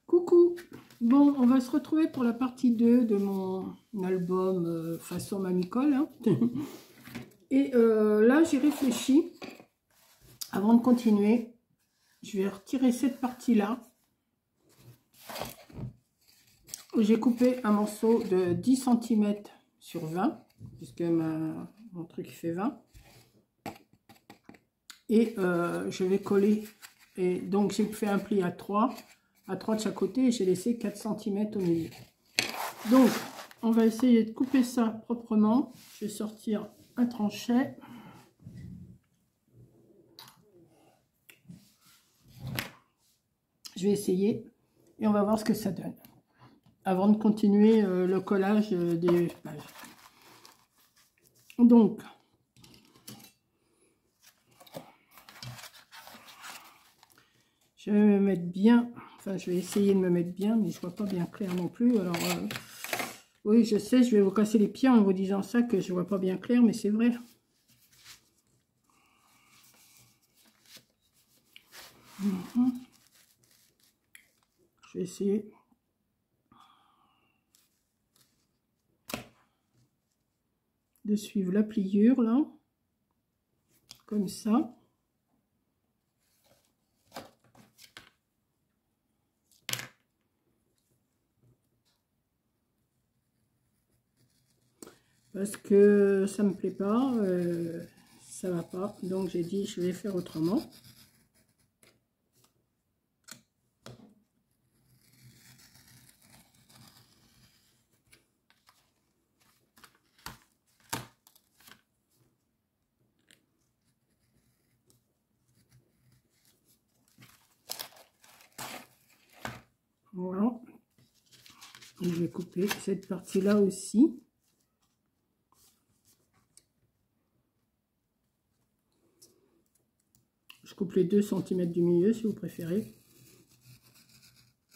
Coucou. Bon, on va se retrouver pour la partie 2 de mon album façon Mamicole. Hein. Et là, j'ai réfléchi. Avant de continuer, je vais retirer cette partie-là. J'ai coupé un morceau de 10 cm sur 20, puisque mon truc fait 20. Et je vais coller. Et donc, j'ai fait un pli à 3 de chaque côté et j'ai laissé 4 cm au milieu. Donc, on va essayer de couper ça proprement. Je vais sortir un tranchet. Je vais essayer et on va voir ce que ça donne. Avant de continuer le collage des pages. Donc, je vais me mettre bien. Enfin, je vais essayer de me mettre bien, mais je vois pas bien clair non plus. Alors, oui, je sais, je vais vous casser les pieds en vous disant ça, que je vois pas bien clair, mais c'est vrai. Je vais essayer. De suivre la pliure, là. Comme ça. Parce que ça me plaît pas, ça va pas, donc j'ai dit je vais faire autrement. Voilà, et je vais couper cette partie là aussi. Je coupe les 2 cm du milieu si vous préférez.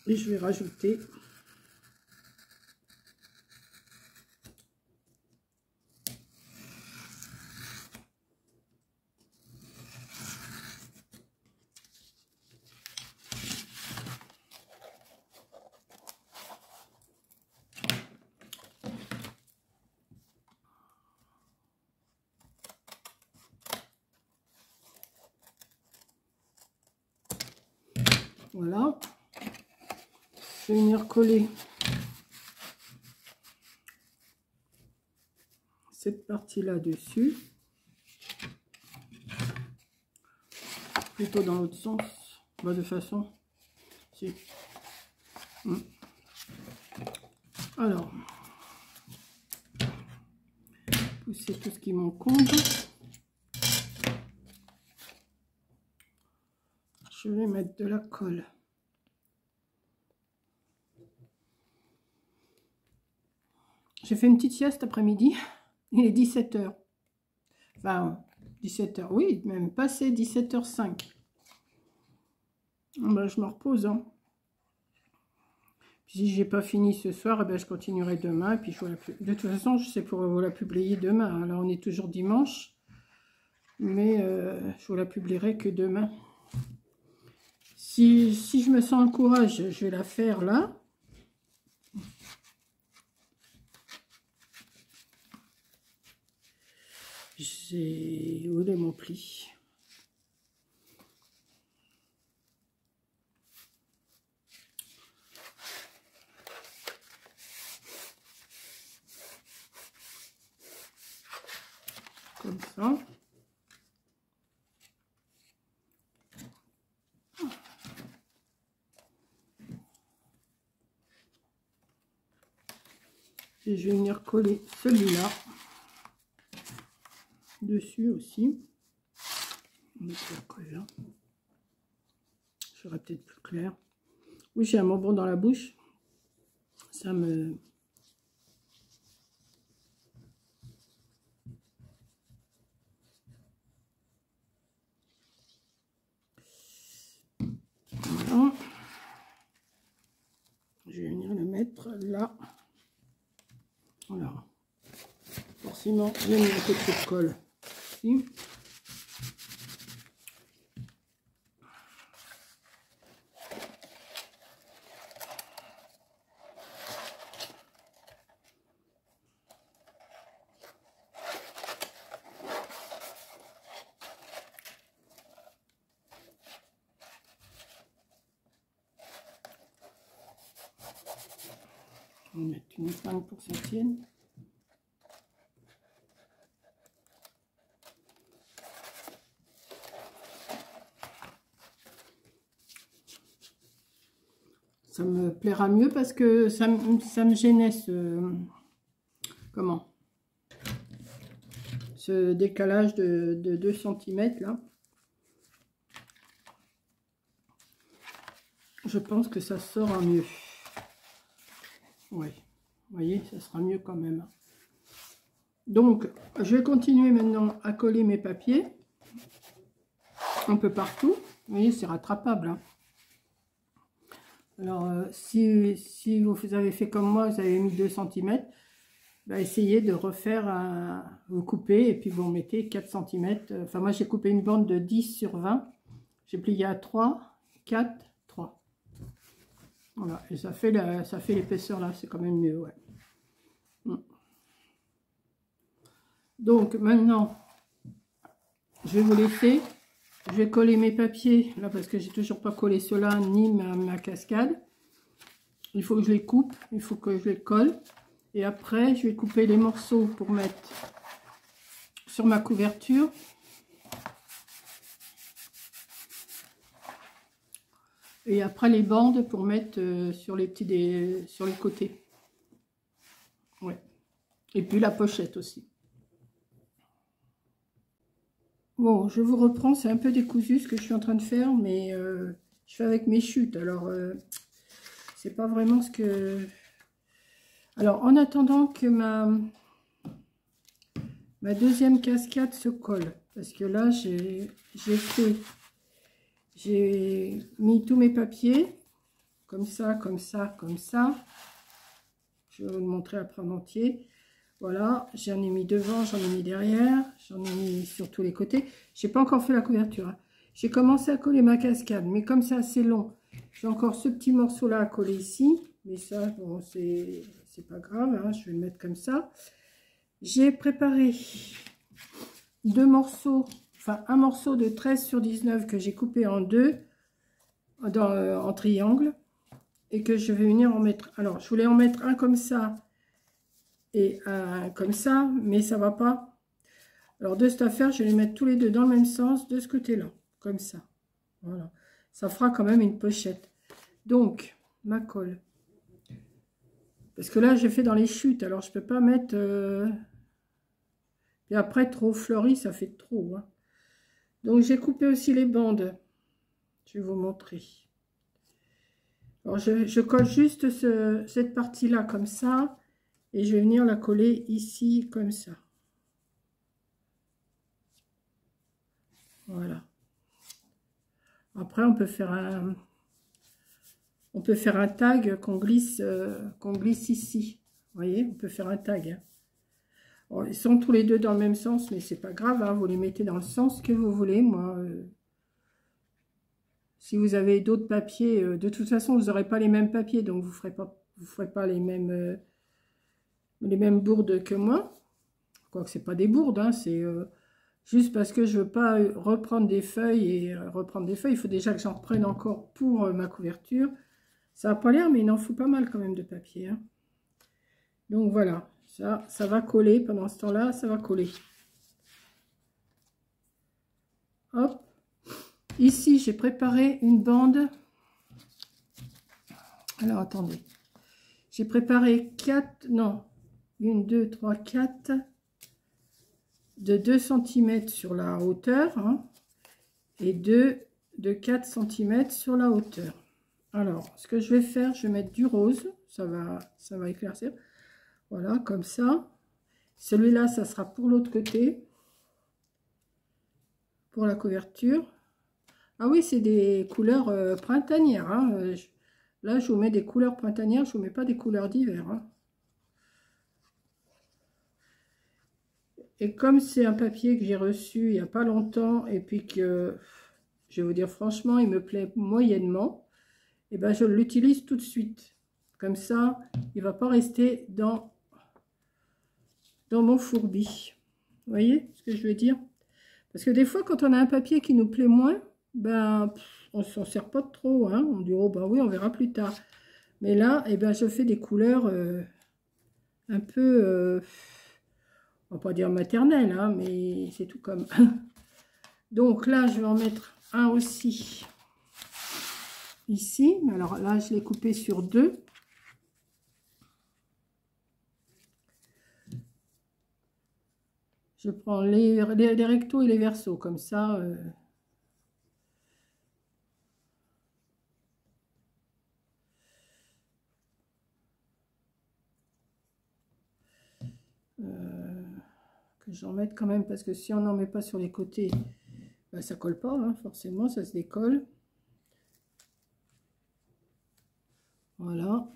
Et je vais rajouter voilà. Je vais venir coller cette partie là dessus. Plutôt dans l'autre sens. Bah, de façon. Si. Alors. Pousser tout ce qui m'encombre. Je vais mettre de la colle. J'ai fait une petite sieste après-midi. Il est 17 h. Enfin, 17 h. Oui, même passé 17 h 05. Ben, je me repose. Hein. Puis si j'ai pas fini ce soir, eh ben, je continuerai demain. Puis de toute façon, je sais pour vous la publier demain. Là, on est toujours dimanche. Mais je vous la publierai que demain. Si je me sens le courage, je vais la faire là. Où est mon pli? Comme ça. Et je vais venir coller celui-là dessus aussi. On va mettre la colle là. Je serai peut-être plus clair. Oui, j'ai un bonbon dans la bouche. Ça me... Voilà. Je vais venir le mettre là. Voilà. Forcément, j'ai mis un peu de colle ici. Je vais mettre une épingle pour que ça tienne. Ça me plaira mieux parce que ça me gênait ce décalage de 2 cm là. Je pense que ça sera mieux. Oui, vous voyez, ça sera mieux quand même. Donc, je vais continuer maintenant à coller mes papiers un peu partout. Vous voyez, c'est rattrapable, hein. Alors, si vous avez fait comme moi, vous avez mis 2 cm, bah, essayez de refaire, vous coupez et puis vous mettez 4 cm. Enfin, moi, j'ai coupé une bande de 10 sur 20. J'ai plié à 3, 4, 3. Voilà, et ça fait l'épaisseur là, c'est quand même mieux, ouais. Donc, maintenant, je vais vous laisser. Je vais coller mes papiers, là, parce que j'ai toujours pas collé cela, ni ma cascade. Il faut que je les coupe, il faut que je les colle. Et après, je vais couper les morceaux pour mettre sur ma couverture. Et après, les bandes pour mettre sur les sur les côtés. Ouais. Et puis la pochette aussi. Bon, je vous reprends, c'est un peu décousu ce que je suis en train de faire, mais je fais avec mes chutes, alors c'est pas vraiment ce que... Alors, en attendant que ma deuxième cascade se colle, parce que là, j'ai mis tous mes papiers, comme ça, comme ça, comme ça. Je vais vous le montrer après en entier. Voilà, j'en ai mis devant, j'en ai mis derrière, j'en ai mis sur tous les côtés. J'ai pas encore fait la couverture, hein. J'ai commencé à coller ma cascade, mais comme c'est assez long, j'ai encore ce petit morceau là à coller ici. Mais ça, bon, c'est pas grave, hein, je vais le mettre comme ça. J'ai préparé 2 morceaux, enfin un morceau de 13 sur 19 que j'ai coupé en 2, en triangle, et que je vais venir en mettre. Alors, je voulais en mettre un comme ça, et comme ça, mais ça va pas. Alors de cette affaire, je vais les mettre tous les deux dans le même sens de ce côté là, comme ça. Voilà, ça fera quand même une pochette. Donc ma colle, parce que là j'ai fait dans les chutes, alors je peux pas mettre et après trop fleuri, ça fait trop, hein. Donc j'ai coupé aussi les bandes, je vais vous montrer. Alors je colle juste cette partie là comme ça. Et je vais venir la coller ici, comme ça. Voilà. Après, on peut faire un tag qu'on glisse ici. Vous voyez, on peut faire un tag, hein. Bon, ils sont tous les deux dans le même sens, mais c'est pas grave, hein, vous les mettez dans le sens que vous voulez. Moi, si vous avez d'autres papiers, de toute façon, vous n'aurez pas les mêmes papiers, donc vous ferez pas les mêmes bourdes que moi. Quoique c'est pas des bourdes, hein, c'est juste parce que je veux pas reprendre des feuilles il faut déjà que j'en reprenne encore pour ma couverture. Ça n'a pas l'air, mais il en faut pas mal quand même de papier, hein. Donc voilà, ça va coller pendant ce temps-là, ça va coller. Hop, ici j'ai préparé une bande. Alors attendez, j'ai préparé 4, non, 1, 2, 3, 4 de 2 cm sur la hauteur, hein, et 2 de 4 cm sur la hauteur. Alors, ce que je vais faire, je vais mettre du rose, ça va éclaircir. Voilà, comme ça. Celui-là, ça sera pour l'autre côté, pour la couverture. Ah oui, c'est des couleurs printanières, hein. Là, je vous mets des couleurs printanières, je vous mets pas des couleurs d'hiver, hein. Et comme c'est un papier que j'ai reçu il n'y a pas longtemps, et puis que, je vais vous dire franchement, il me plaît moyennement, et ben je l'utilise tout de suite. Comme ça, il ne va pas rester dans mon fourbi. Vous voyez ce que je veux dire? Parce que des fois, quand on a un papier qui nous plaît moins, ben, on ne s'en sert pas trop, hein. On dit, oh ben oui, on verra plus tard. Mais là, eh ben, je fais des couleurs un peu, on va pas dire maternelles, hein, mais c'est tout comme. Donc là, je vais en mettre un aussi ici. Alors là, je l'ai coupé sur 2. Je prends les rectos et les versos, comme ça. Que j'en mette quand même, parce que si on n'en met pas sur les côtés, bah, ça colle pas, hein, forcément, ça se décolle. Voilà.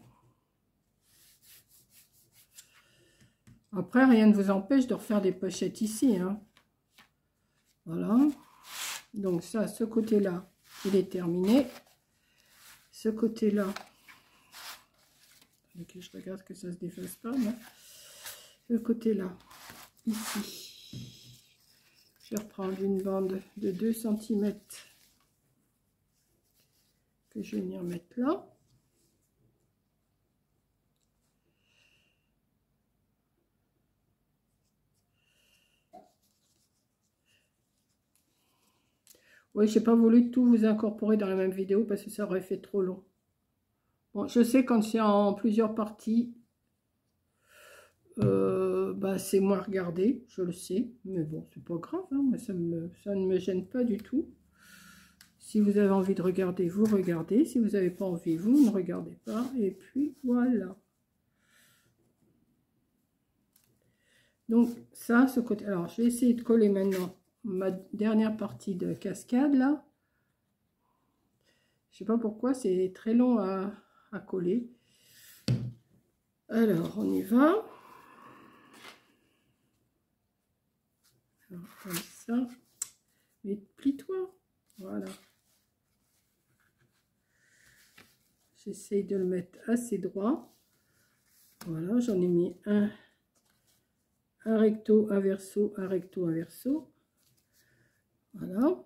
Après, rien ne vous empêche de refaire des pochettes ici, hein. Voilà. Donc ça, ce côté-là, il est terminé. Ce côté-là, je regarde que ça se défasse pas, mais ce côté-là, ici, je vais reprendre une bande de 2 cm que je vais venir mettre là. Oui, je n'ai pas voulu tout vous incorporer dans la même vidéo parce que ça aurait fait trop long. Bon, je sais quand c'est en plusieurs parties, bah, c'est moins regardé, je le sais. Mais bon, c'est pas grave, hein, moi, ça ne me gêne pas du tout. Si vous avez envie de regarder, vous regardez. Si vous n'avez pas envie, vous ne regardez pas. Et puis, voilà. Donc, ça, ce côté... Alors, je vais essayer de coller maintenant ma dernière partie de cascade, là. Je sais pas pourquoi, c'est très long à coller. Alors, on y va. Alors, comme ça. Mais plie-toi. Voilà. J'essaye de le mettre assez droit. Voilà, j'en ai mis un recto, un verso, un recto, un verso. Voilà.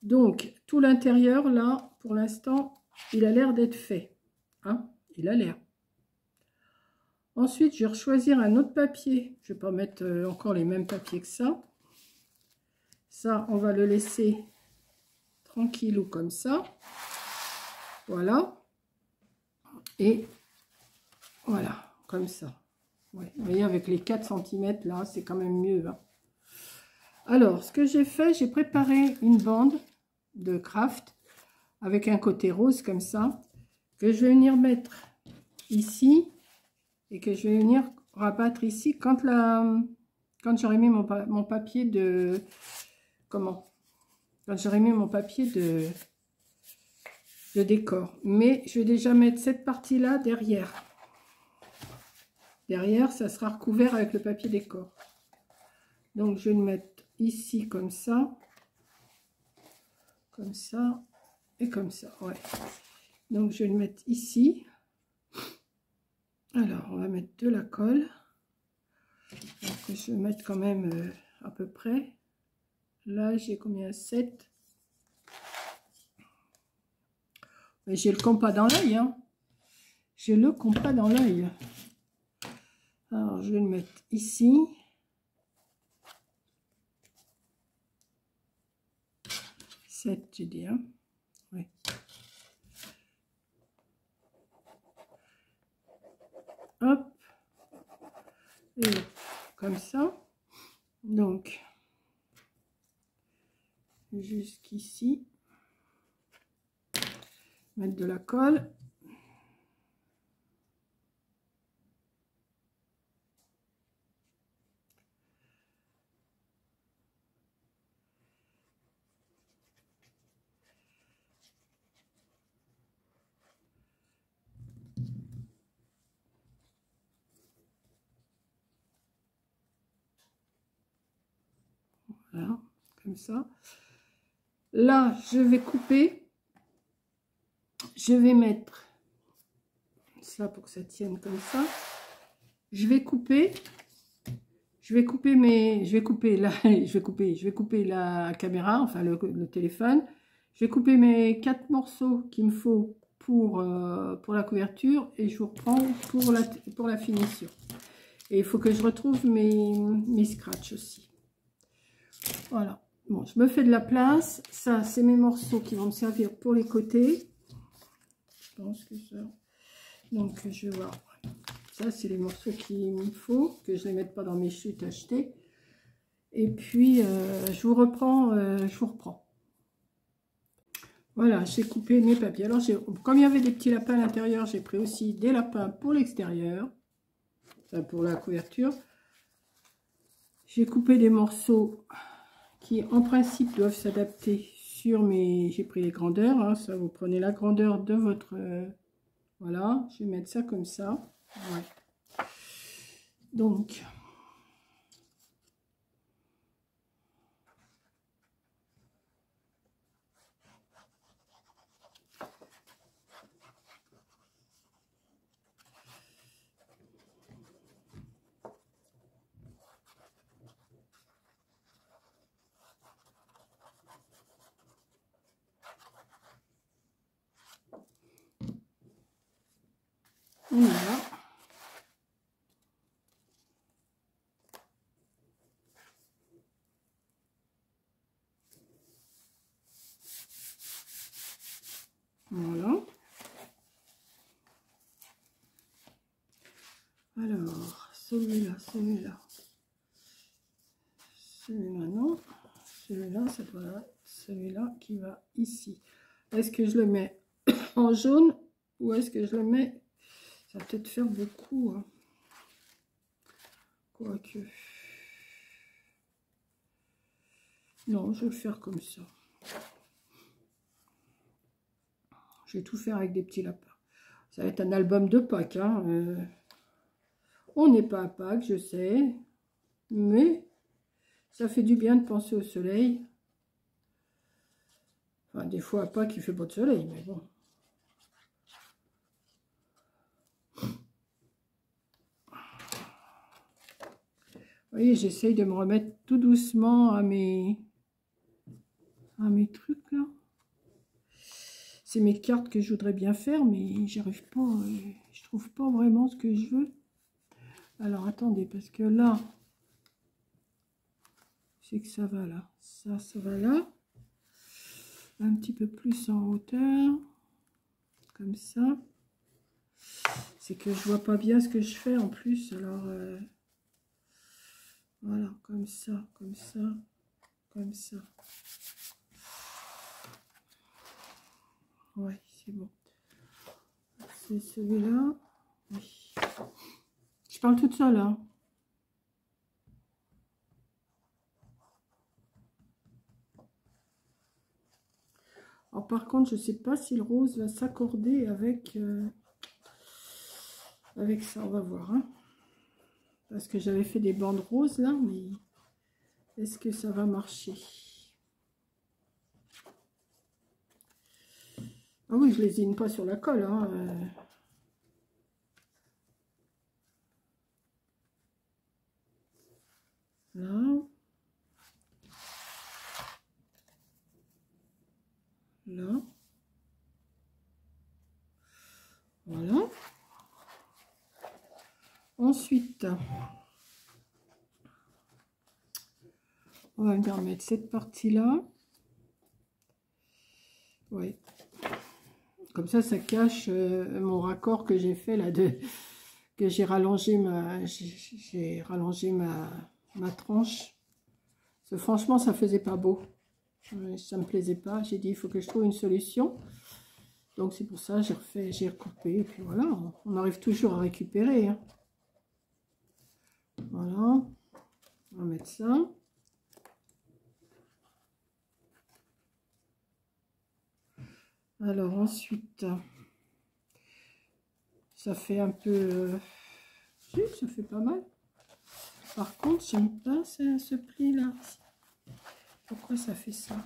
Donc, tout l'intérieur, là, pour l'instant, il a l'air d'être fait. Hein, il a l'air. Ensuite, je vais choisir un autre papier. Je ne vais pas mettre encore les mêmes papiers que ça. Ça, on va le laisser tranquille ou comme ça. Voilà. Et voilà, comme ça. Ouais, vous voyez, avec les 4 cm, là, c'est quand même mieux. Hein. Alors, ce que j'ai fait, j'ai préparé une bande de craft avec un côté rose comme ça, que je vais venir mettre ici et que je vais venir rabattre ici quand j'aurai mis mon papier de... Comment? Quand j'aurai mis mon papier de décor. Mais je vais déjà mettre cette partie-là derrière. Derrière, ça sera recouvert avec le papier décor. Donc, je vais le mettre ici comme ça et comme ça. Ouais. Donc, je vais le mettre ici. Alors, on va mettre de la colle. Donc, je vais mettre quand même à peu près. Là, j'ai combien? 7. Mais j'ai le compas dans l'œil. Hein. J'ai le compas dans l'œil. Alors, je vais le mettre ici. Tu dis, hein? Oui. Hop. Et comme ça. Donc, jusqu'ici. Mettre de la colle. Voilà, comme ça. Là, je vais couper. Je vais mettre ça pour que ça tienne comme ça. Je vais couper la caméra, enfin le téléphone. Je vais couper mes 4 morceaux qu'il me faut pour la couverture et je vous reprends pour la finition. Et il faut que je retrouve mes scratchs aussi. Voilà. Bon, je me fais de la place. Ça, c'est mes morceaux qui vont me servir pour les côtés. Je pense que ça... Donc, je vais voir. Ça, c'est les morceaux qu'il me faut, que je ne les mette pas dans mes chutes achetées. Et puis, je vous reprends. Voilà, j'ai coupé mes papiers. Alors, comme il y avait des petits lapins à l'intérieur, j'ai pris aussi des lapins pour l'extérieur. Enfin, pour la couverture. J'ai coupé des morceaux qui, en principe, doivent s'adapter sur mes... J'ai pris les grandeurs. Hein, ça, vous prenez la grandeur de votre... voilà, je vais mettre ça comme ça. Ouais. Donc... on y va. Voilà. Alors, celui-là, celui-là non, celui-là, ça doit être celui-là qui va ici. Est-ce que je le mets en jaune ou est-ce que je le mets, ça va peut-être faire beaucoup, hein. Quoique, non, je vais le faire comme ça. Je vais tout faire avec des petits lapins. Ça va être un album de Pâques, hein. On n'est pas à Pâques, je sais, mais ça fait du bien de penser au soleil. Enfin, des fois à Pâques, il fait pas de soleil, mais bon. Vous voyez, j'essaye de me remettre tout doucement à mes trucs là. C'est mes cartes que je voudrais bien faire, mais j'arrive pas, je trouve pas vraiment ce que je veux. Alors attendez, parce que là, c'est que ça va là, ça va là, un petit peu plus en hauteur, comme ça. C'est que je vois pas bien ce que je fais en plus, alors voilà, comme ça, comme ça, comme ça. Ouais, c'est bon. C'est celui-là. Oui. Je parle toute seule, hein. Alors, par contre, je ne sais pas si le rose va s'accorder avec, avec ça. On va voir, hein. Parce que j'avais fait des bandes roses, là, mais est-ce que ça va marcher? Ah oui, je ne lésine pas sur la colle, hein. Là. Là. Voilà. Ensuite, on va venir mettre cette partie-là. Oui. Comme ça cache mon raccord que j'ai fait là, que j'ai rallongé ma tranche. Parce que franchement, ça faisait pas beau. Ça me plaisait pas. J'ai dit, il faut que je trouve une solution. Donc c'est pour ça j'ai recoupé. Et puis voilà, on arrive toujours à récupérer, hein. Voilà, on va mettre ça. Alors ensuite, ça fait un peu... si, ça fait pas mal. Par contre, j'aime pas ce pli-là. Pourquoi ça fait ça?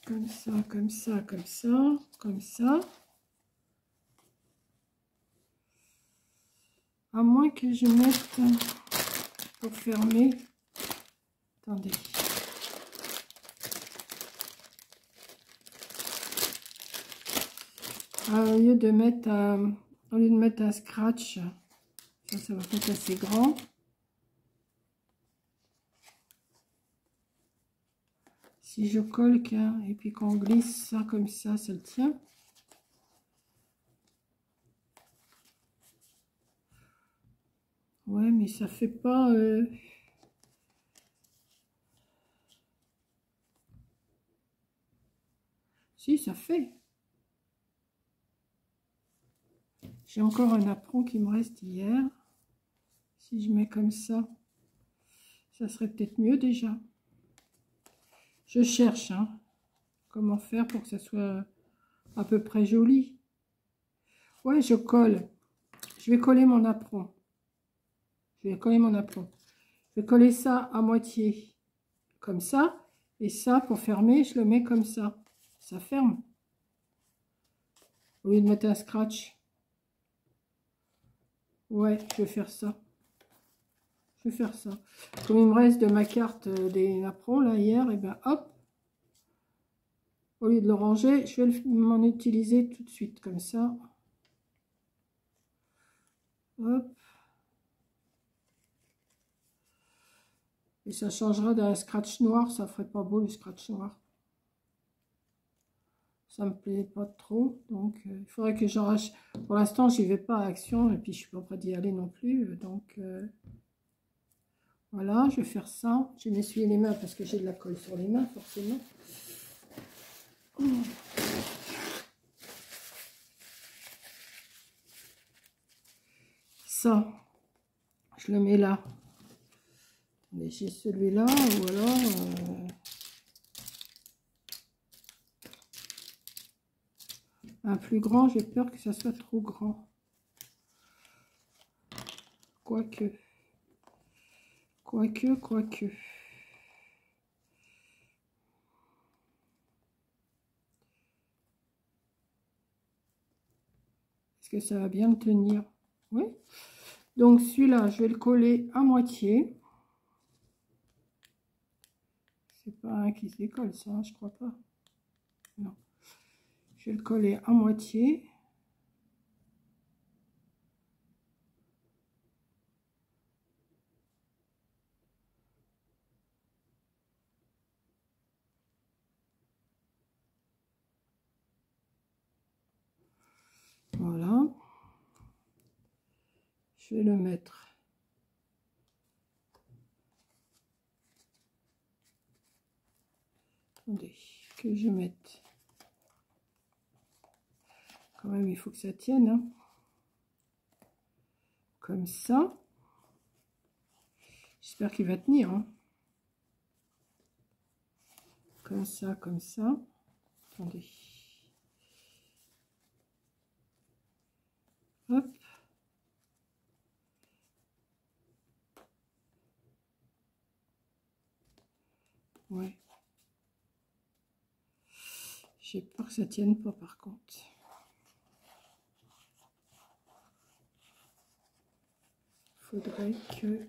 Comme ça, comme ça, comme ça, comme ça. À moins que je mette pour fermer. Attendez. Au lieu de mettre un scratch, ça va être assez grand. Si je colle et puis qu'on glisse ça comme ça le tient. Ouais, mais ça fait pas... Si, ça fait. J'ai encore un apron qui me reste hier. Si je mets comme ça serait peut-être mieux déjà. Je cherche, hein, comment faire pour que ça soit à peu près joli. Ouais, je colle. Je vais coller mon apron. Je vais coller mon apron. Je vais coller ça à moitié comme ça. Et ça, pour fermer, je le mets comme ça. Ça ferme. Au lieu de mettre un scratch. Ouais, je vais faire ça. Je vais faire ça. Comme il me reste de ma carte des napperons là hier, et ben hop. Au lieu de le ranger, je vais m'en utiliser tout de suite comme ça. Hop. Et ça changera d'un scratch noir, ça ferait pas beau le scratch noir. Ça me plaît pas trop, donc il faudrait que j'arrache. Pour l'instant, j'y vais pas à Action, et puis je suis pas prête d'y aller non plus, donc voilà, je vais faire ça. Je vais m'essuyer les mains parce que j'ai de la colle sur les mains, forcément. Ça, je le mets là. Mais j'ai celui-là, ou alors un plus grand, j'ai peur que ça soit trop grand. Quoique. Est-ce que ça va bien tenir? Oui. Donc celui-là, je vais le coller à moitié. C'est pas un qui se décolle, ça, hein, je crois pas. Non. Je vais le coller à moitié. Voilà. Je vais le mettre. Attendez, que je mette. Quand même, il faut que ça tienne. Hein. Comme ça. J'espère qu'il va tenir. Hein. Comme ça, comme ça. Attendez. Hop. Ouais. J'ai peur que ça tienne pas par contre. Faudrait que...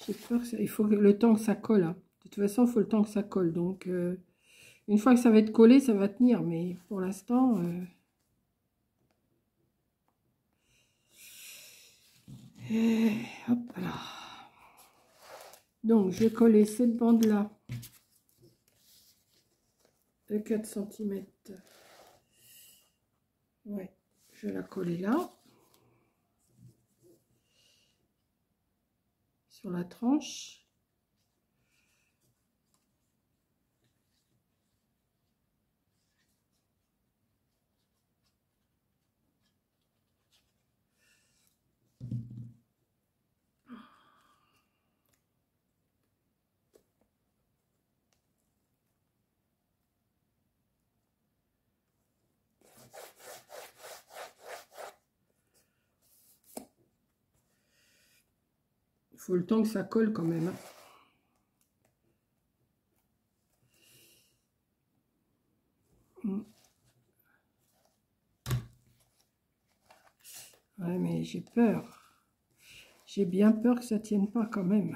J'ai peur que ça... Il faut le temps que ça colle. Hein. De toute façon, il faut le temps que ça colle. Donc, une fois que ça va être collé, ça va tenir. Mais pour l'instant... hop là. Donc, je vais coller cette bande-là de 4 cm. Ouais, je vais la coller là. Sur la tranche. Il faut le temps que ça colle quand même. Hein. Ouais, mais j'ai peur. J'ai bien peur que ça tienne pas quand même.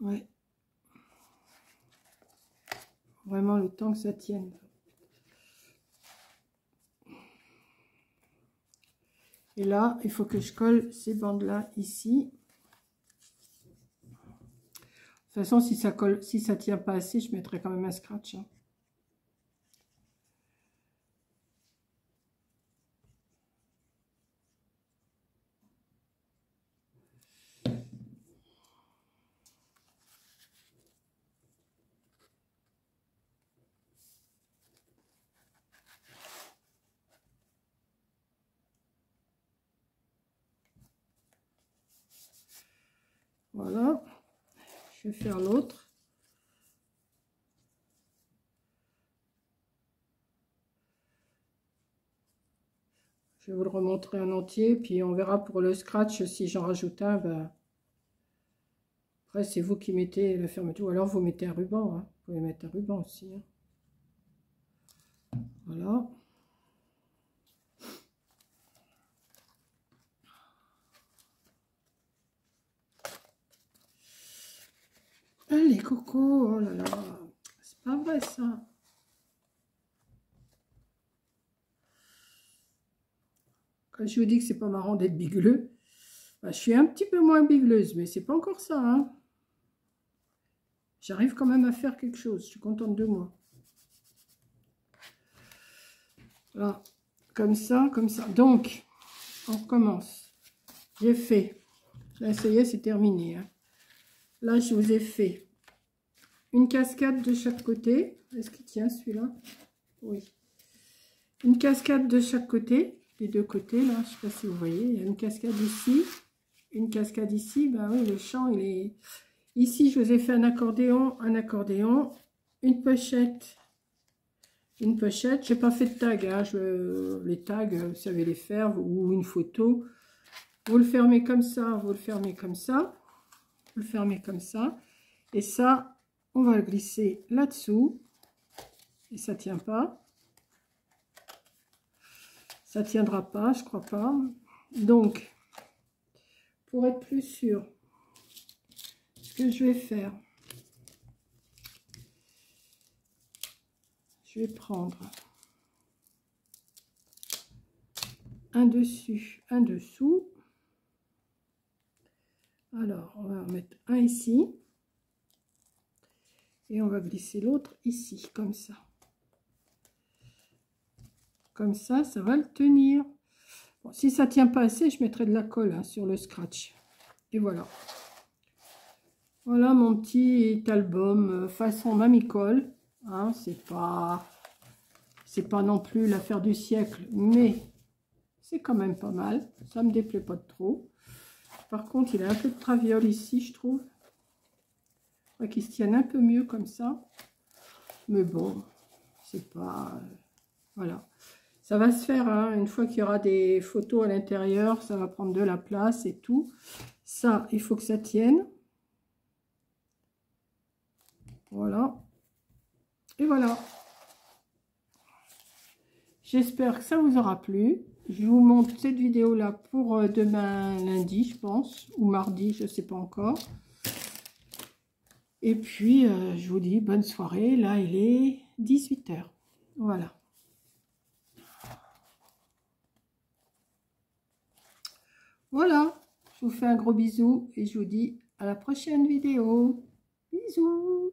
Ouais. Vraiment le temps que ça tienne. Et là, il faut que je colle ces bandes-là ici. De toute façon, si ça colle, si ça tient pas assez, je mettrai quand même un scratch. Hein. Voilà. Je vais faire l'autre. Je vais vous le remontrer en entier, puis on verra pour le scratch si j'en rajoute un. Ben, après, c'est vous qui mettez la fermeture, ou alors vous mettez un ruban. Hein. Vous pouvez mettre un ruban aussi. Hein. Voilà. Allez, Coco, oh là là, c'est pas vrai ça. Quand je vous dis que c'est pas marrant d'être bigleux, bah, je suis un petit peu moins bigleuse, mais c'est pas encore ça. Hein. J'arrive quand même à faire quelque chose, je suis contente de moi. Voilà, comme ça, comme ça. Donc, on recommence. J'ai fait, là ça y est, c'est terminé. Hein. Là, je vous ai fait une cascade de chaque côté. Est-ce qu'il tient celui-là? Oui. Une cascade de chaque côté, les deux côtés, là, je ne sais pas si vous voyez. Il y a une cascade ici, une cascade ici. Ben oui, le champ, il est... Ici, je vous ai fait un accordéon, une pochette. Une pochette. Je n'ai pas fait de tag. Hein. Les tags, vous savez les faire, ou une photo. Vous le fermez comme ça, vous le fermez comme ça. Vous le fermez comme ça. Et ça, on va le glisser là-dessous. Et ça ne tient pas. Ça ne tiendra pas, je crois pas. Donc, pour être plus sûr, ce que je vais faire, je vais prendre un dessus, un dessous. Alors, on va en mettre un ici. Et on va glisser l'autre ici, comme ça. Comme ça, ça va le tenir. Bon, si ça ne tient pas assez, je mettrai de la colle hein, sur le scratch. Et voilà. Voilà mon petit album façon mamie-colle. Hein, c'est pas non plus l'affaire du siècle, mais c'est quand même pas mal. Ça me déplaît pas trop. Par contre, il a un peu de traviole ici, je trouve. Il faudrait qu'il se tienne un peu mieux comme ça. Mais bon, c'est pas... voilà. Ça va se faire, hein, une fois qu'il y aura des photos à l'intérieur, ça va prendre de la place et tout. Ça, il faut que ça tienne. Voilà. Et voilà. J'espère que ça vous aura plu. Je vous montre cette vidéo-là pour demain lundi, je pense, ou mardi, je ne sais pas encore. Et puis, je vous dis bonne soirée. Là, il est 18 h. Voilà. Voilà. Je vous fais un gros bisou et je vous dis à la prochaine vidéo. Bisous.